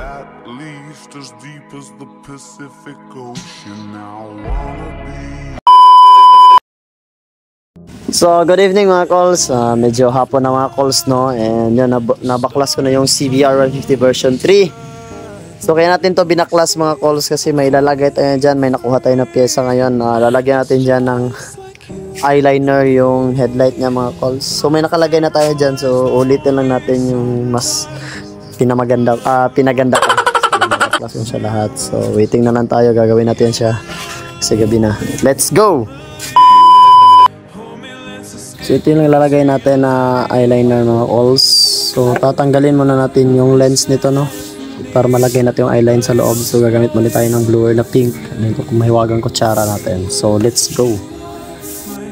at least as deep as the Pacific Ocean. Now I wanna be. So, good evening mga calls. Medyo hapon na mga calls, no? And yun, nabaklas ko na yung CBR 150 version 3. So, kaya natin to binaklas mga calls kasi may ilalagay tayo dyan. May nakuha tayo na pyesa ngayon. Lalagyan natin dyan ng eyeliner yung headlight niya mga calls. So, may nakalagay na tayo dyan. So, ulitin lang natin yung mas pinaganda ka. So, binaklas yun siya lahat. So, waiting na lang tayo. Gagawin natin siya kasi gabi na. Let's go! So ito yung lalagay natin na eyeliner mga calls. So tatanggalin muna natin yung lens nito, no, para malagay natin yung eyeline sa loob. So gagamit muna tayo ng bluer na pink. Ito kung mahiwagang kutsara natin. So let's go.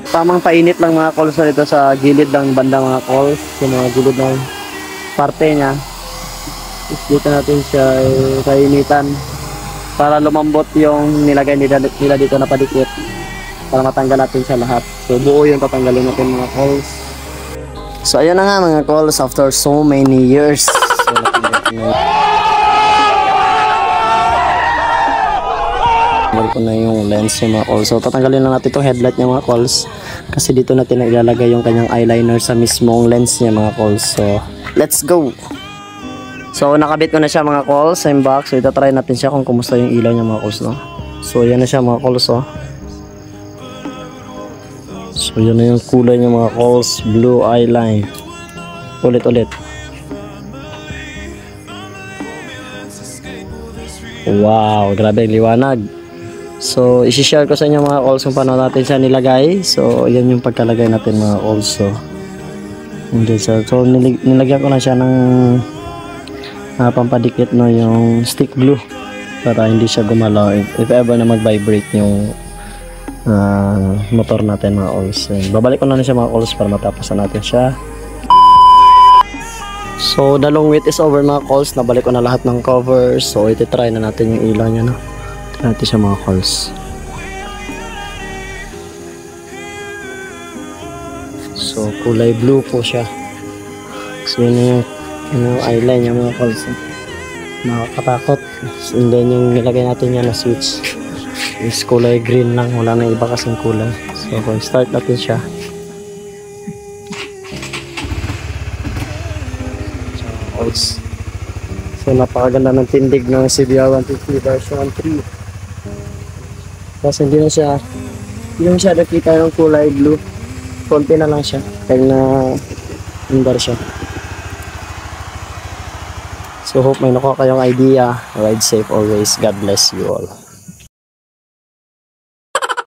Tamang painit lang mga calls na dito sa gilid ng banda mga calls. Yung mga gilid ng parte niya. Dito natin siya kainitan para lumambot yung nilagay nila dito na padikit, para matanggal natin siya lahat. So buo yung tatanggalin natin mga calls. So ayun na nga mga calls, after so many years. Tanggal ko na yung lens niya mga calls. So tatanggalin lang natin itong headlight niya mga calls, kasi dito natin ilalagay yung kanyang eyeliner sa mismong lens niya mga calls. So let's go. So nakabit ko na siya mga calls sa box. So itatry natin siya kung kumusta yung ilaw niya mga calls, no? So yan na siya mga calls, oh. So yun na yung kulay niya mga calls, blue eyeline. Ulit. Wow, grabe liwanag. So isi-share ko sa inyo mga calls kung paano natin siya nilagay. So yan yung pagkalagay natin mga calls. So nilagyan ko na siya ng pampadikit, no, yung stick glue para hindi siya gumalaw if ever na mag-vibrate yung motor natin mga calls. Babalik ko na siya mga calls para matapos na natin siya. So the long wait is over mga calls. Nabalik ko na lahat ng covers. So iti-try na natin yung ilaw niya, no? Try natin siya mga calls. So kulay blue po siya. So yun yung eyeline niya mga calls. Nakakatakot. And then yung nilagay natin niya na switch is kulay green lang, wala na iba kasing kulay. So kung start natin siya, so napakaganda ng tindig ng CBR 150 version 3 kasi hindi na siya nakita yung kulay blue, konti na lang siya kaya na indar siya. So hope may nakuha kayong idea. Ride safe always. God bless you all.